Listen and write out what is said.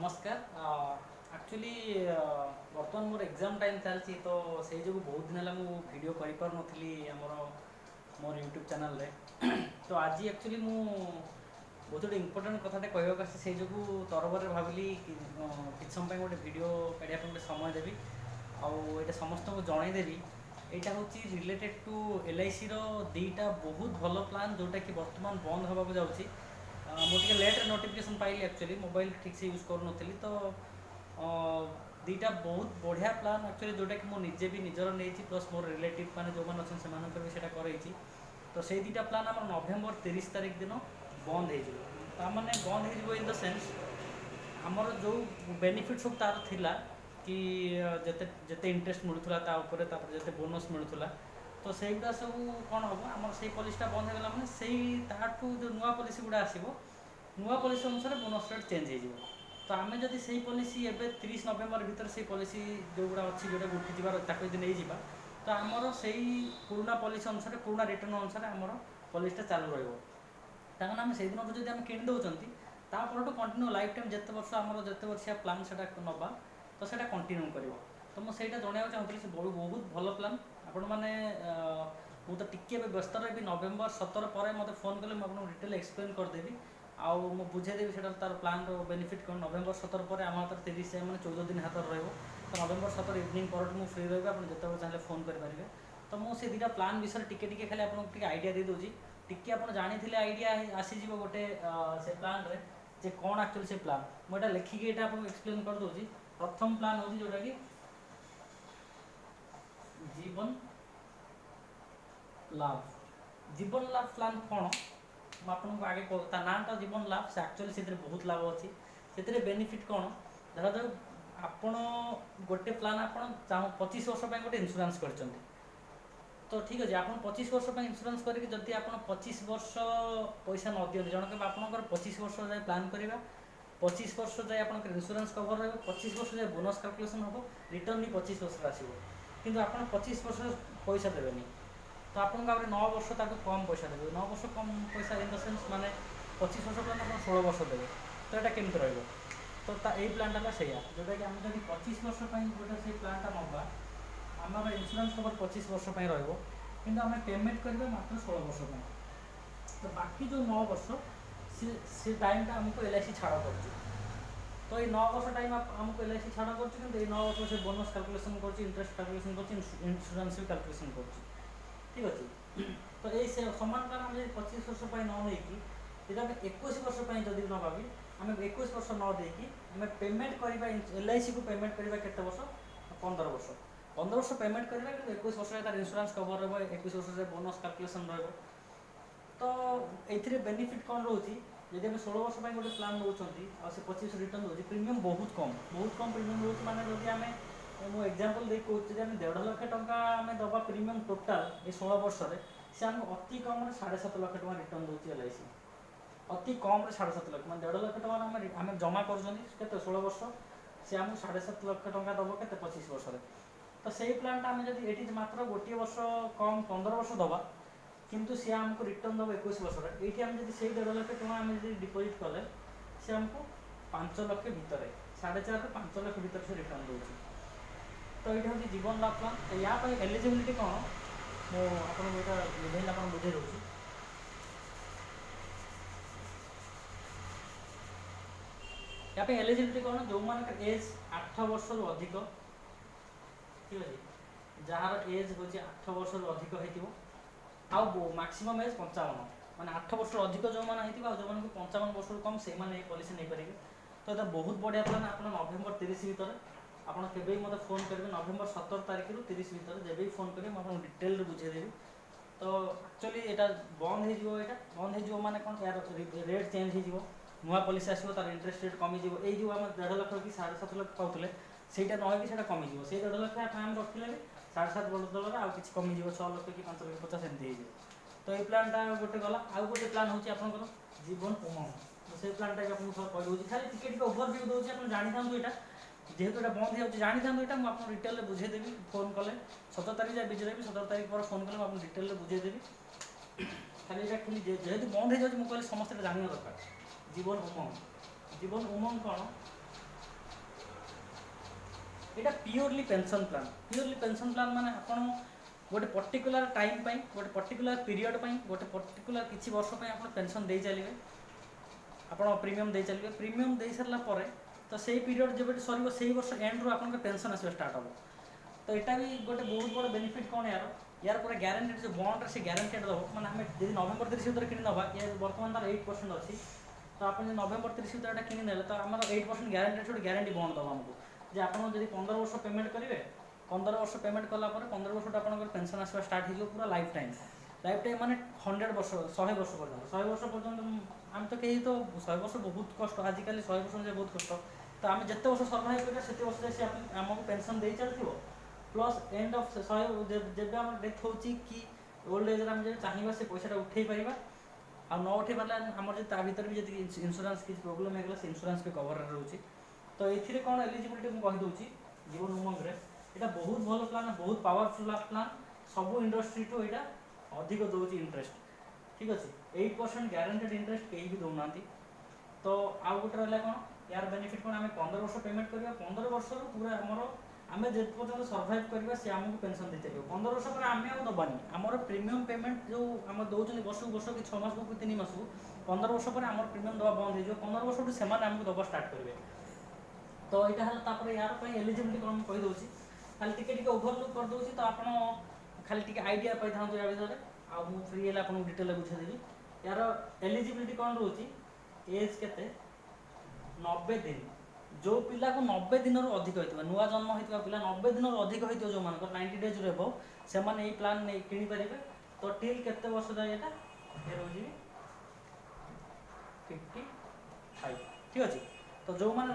नमस्कार। एक्चुअली बर्तमान मोर exam time चलती तो से जो बहुत दिन है वीडियो कर पार नी आमर मोर यूट्यूब चैनल रे तो आज एक्चुअली मु बहुत गोटे इम्पोर्टाट कथाटे कहवाक से जो तरबर भाविली कि समय गोटे वीडियो काढ़ा गोटे समय देवी आईटा समस्त को जनईदेवी। यहाँ हूँ रिलेटेड टू LIC दीटा बहुत भल प्लान जोटा कि बर्तमान बंद होगा जाऊँगी। मुझे लेट्रे नोटिफिकेशन पाइली एक्चुअली मोबाइल ठीक से यूज करूँ तो दीटा बहुत बढ़िया प्लान एक्चुअली जोटा कि मुझे भी निजर नहीं प्लस मोर रिलेटिव मैंने जो मैंने अच्छे से कर तो से दीटा प्लान आम नवेम्बर 30 तारिख दिन बंद हो मैंने बंद हो इन द सेन्स आमर जो बेनिफिट सब तार थिला कि जिते जिते इंटरेस्ट मिलूला जिते बोनस मिलूला तो सेगुड़ा सब कौन हम आम से पॉलिसीटा बंद होगा मैंने से जो नुआ पॉलिसी गुड़ा आसो नुआ पॉलिसी अनुसार बोनस रेट चेंज हो तो आम जब से पॉलिसी एवं 30 नवेम्बर भर से पॉलिसी जो गुड़ा अच्छी जोटा उठी यदि नहीं जावा तो आमर से पुराना पॉलिसी अनुसार पुराना रिटर्न अनुसार आमर पॉलिसीटा चालू रहा आम से दिन जब आम किणी दौरान तापर कंटिन्यू लाइफ टाइम जिते वर्ष आमर जिते वर्षिया प्लान से नवा तो ସେଇଟା कंटिन्यू कर तो मुझे जनवाक चाहूँगी से बहुत भल प्लान आपण मैंने मु तो टिके व्यस्त रही नवेम्बर 17 पर मत फोन कले मुझे डिटेल एक्सप्लेन करदेवी आउ मु बुझेदेवी से तार प्लान बेनिफिट कौन नवेम्बर 17 पर आम हाथ 30 मैंने 14 दिन हाथ रहा तो नवेम्बर 17 इवनिंग पर मुझे फ्री रही आप जिते चाहिए फोन करेंगे तो मुझे दुटा प्लान विषय टिके खाली आपको आइडिया दे दूसरी टिके आप जानी आइडिया आसीज गोटे से प्लान रे जे कौन एक्चुअली से प्लान मुझे लिखिकी ये आपको एक्सप्लेन कर दूसरी। प्रथम प्लान हूँ जोटा कि जीवन लाभ जीवन लाभ प्लान कौन मुझे आगे कहता नाटा जीवन लाभ से एक्चुअली से बहुत लाभ अच्छी से बेनिफिट कौन धरा जाऊ आपण गोटे प्लान आप 25 वर्ष गोटे इंश्योरेंस कर तो ठीक अच्छे आप 25 वर्ष इंश्योरेंस करके जदि आप 25 वर्ष पैसा न दिखते जनक आपंकर 25 वर्ष जाए प्लान करवा 25 वर्ष जाए आप इंश्योरेंस कवर रहा 25 वर्ष जाए बोनस कैलकुलेशन हम रिटर्न भी 25 वर्ष आसो कि आप 25 वर्ष पैसा देवेनि तो आपको 9 वर्ष कम पैसा देवे 9 वर्ष कम पैसा इन द सेन्स माने 25 वर्ष प्लान आप 16 वर्ष देवे तो यहाँ केमती रही तो यही प्लानटा से जोटा कि आम जब 25 वर्ष गोटे से प्लानटा नवा आम इंश्योरेंस कवर 25 वर्ष रही आम पेमेंट करवा मात्र 16 वर्ष तो बाकी जो 9 वर्ष से टाइमटा आमको LIC छाड़ कर तो ये 9 वर्ष टाइम आमको LIC छाड़ कर 9 वर्ष से बोनस कैलकुलेशन कर इंटरेस्ट कैलकुलेशन कर इंश्योरेंस भी कैलकुलेशन कर ठीक अच्छे तो ये समान प्लान आम 25 वर्ष न नहीं आम 21 वर्ष जब न भावी आम 21 वर्ष न देकी आम पेमेंट करवा LIC को पेमेंट करवा केते वर्ष 15 वर्ष 15 वर्ष पेमेंट करवा कि 21 वर्ष तार इंश्योरेंस कवर रहा 21 वर्ष से बोनस कैलकुलेशन रहा तो ये बेनिफिट कौन रोचे जब आम 16 वर्ष गोटे प्लान नौकरी से 25 रिटर्न दूसरी प्रीमियम बहुत कम प्रीमियम रोचे मैंने जब आम मुझे एग्जांपल दे कहूँ 1.5 लाख टंका आम दबा प्रीमियम टोटाल ये 16 वर्ष से आम अति कम 7.5 लाख टका रिटर्न दूसरी LIC अति कम 7.5 लाख मैं 1.5 लाख टका आम जमा कर 16 वर्ष से आमको 7.5 लाख टका दब के 25 वर्ष तो से प्लानटा आम जब ये मात्र गोटे वर्ष कम 15 वर्ष दबा किंतु सी आमको रिटर्न दब 21 वर्ष ये आम जब से 1.5 लाख टका आम डिपोजिट कले सी आमको 5 लाख भितर 4.5 ରୁ 5 लाख भितर से रिटर्न दूसरी तो ये हूँ जीवन लाभ प्लान तो या एलिजिबिलिटी कौन मुझे बुझे आप बुझे दूसरी या एलिजिबिलिटी कौन जो मान एज 8 वर्ष रु अधिक ठीक अच्छे जार एज हूँ 8 वर्ष रु अधिक हो आउ मैक्सिमम एज 55 माने 8 वर्ष अधिक जो मैंने जो 55 वर्ष कम से पॉलिसी नहीं पारे तो ये बहुत बढ़िया प्लान आप नवेम्बर 30 भर आप के मतलब फोन करेंगे नवेम्बर 17 तारिख रु 30 भर जब भी फोन करेंगे मुझे डिटेल बुझेदेवी तो एक्चुअली यहाँ बंद हो माने कौन यार रेट चेंज हो नुआ पॉलिसी आसो तार इंटरेस्ट रेट कमी ये जो आम 1.5 लाख कि 7.5 लाख पाते ସେଇଟା ନ ହେଇକି ସେଇଟା କମିଯିବ ସେଇ 1.5 ଲକ୍ଷ ଆମେ ରଖିଲେ ବି 7.5 ବଦଳରେ ଆଉ କିଛି କମିଯିବ 6 ଲକ୍ଷ କି 5 ଲକ୍ଷ 50 ଏମିତି ହେଇଯିବ ତ ଏଇ ପ୍ଲାନ୍ଟା ଗୋଟେ ଗଲା ଆଉ ଗୋଟେ ପ୍ଲାନ୍ ହେଉଛି ଆପଣଙ୍କର ଜୀବନ ଉମଙ୍ଗ ସେଇ ପ୍ଲାନ୍ଟା ବି ଆପଣଙ୍କୁ ସହ କହିଦେଉଛି ଖାଲି ଟିକେ ଓଭରଭ୍ୟୁ ଦେଉଛି ଆପଣ ଜାଣିଥାନ୍ତୁ ଏଇଟା ଯେହେତୁ ଏଇଟା ବନ୍ଦ ହେଇଯାଉଛି ଜାଣିଥାନ୍ତୁ ଏଇଟା ମୁଁ ଆପଣଙ୍କୁ ଡିଟେଲରେ ବୁଝେଇଦେବି ଫୋନ୍ କଲେ 17 ତାରିଖ ଯାଏ ବିଜି ରହିବି 17 ତାରିଖ ପରେ ଫୋନ୍ କଲେ ମୁଁ ଆପଣଙ୍କୁ ଡିଟେଲରେ ବୁଝେଇଦେବି ଖାଲି ଏଇଟା ଖାଲି ଯେହେତୁ ବନ୍ଦ ହେଇଯାଉଛି ମୁଁ କହିଲି ସମସ୍ତେ ଏଇଟା ଜାଣିବା ଦରକାର ଜୀବନ ଉମଙ୍ଗ କ'ଣ এটা পিଓरली पेंशन प्लान माने आपण गोटे पर्टिकुलर टाइम पाई गोटे पर्टिकुलर पीरियड पाई गोटे पर्टिकुलर किछि वर्ष पाई आपण पेंशन दे चलिए आपण प्रीमियम दे चलिए प्रीमियम दे सरला परे तो सेही पीरियड जब सरीबो सेही वर्ष एंड रो आपण पेंशन आसे स्टार्ट हो तो एटा भी गोटे बहुत बड़ बेनिफिट कोन यार पूरा ग्यारंटेड जो बॉन्ड से ग्यारंटेड दबो माने हमें यदि नवेम्बर 30 भीतर किनि नबा ये वर्तमान तार 8% अछि तो आपण नवेम्बर 30 भीतर एटा किनि नेले तो हमर 8% ग्यारंटेड छोड ग्यारंटी बॉन्ड दबो हमको जे आपण जदि 15 वर्ष पेमेंट करिवे 15 वर्ष पेमेंट कला पर 15 वर्ष आपन पेंशन आसवा स्टार्ट हो पूरा लाइफ टाइम माने 100 वर्ष 100 वर्ष पर्यंत 100 वर्ष पर्यंत आम तो कहीं तो 100 वर्ष बहुत कष्ट आजिकल 100 वर्ष जे बहुत कष्ट तो आम जिते वर्ष सर्वाइव करिया सेते वर्ष से आमको पेंशन दे चलथिबो प्लस एंड ऑफ 100 जब हम डेथ होची कि ओल्ड एज हम जे चाहिबा से पैसा उठेई परिबा आ न उठेई परला हमर जे ता भीतर भी जदि इंश्योरेंस की प्रॉब्लम हेगला से इंश्योरेंस पे कवर रहउची तो एथिरे कोन एलिजिबिलिटी मु कहि दोची जीवन उमंग रे एटा बहुत भलो प्लान बहुत पावरफुल प्लान सब इंडस्ट्री तो एटा अधिक दोची इंटरेस्ट ठीक अछि 8% ग्यारंटेड इंटरेस्ट केही भी दोनांती तो आ गोटे रहला कोन यार बेनिफिट कोन हमें 15 वर्ष पेमेंट करबा 15 वर्ष रो पूरा हमरो आमे जे पर्यंत सर्वाइव करबा से हमको पेंशन देते 15 वर्ष पर आमे आ दबानी हमर प्रीमियम पेमेंट जो हम दोचनी वर्ष कि 6 मास को 3 मास को 15 वर्ष पर हमर प्रीमियम दबा बंद हो जो 15 वर्ष से समान हमको दबा स्टार्ट करबे तो यहाँ है तापर यार एलिजिबिलिटी कौन कही दूसरी खाली टिके ओभरलुक कर दूसरी तो आप खाली टिके आइडिया पाई था या विषय आ फ्री है आपको डिटेल बुझेदेवी यार एलिजिबिलिटी कौन रोचे एज के 90 दिन जो पिला को 90 दिन अधिक होता नुआ जन्म होता पिला 90 दिन अधिक होता जो मान 90 डेज रेब से यही प्लान नहीं किनीपर तो टिल केते वर्ष जाए ये रोज 55 ठीक अच्छे तो जो मैंने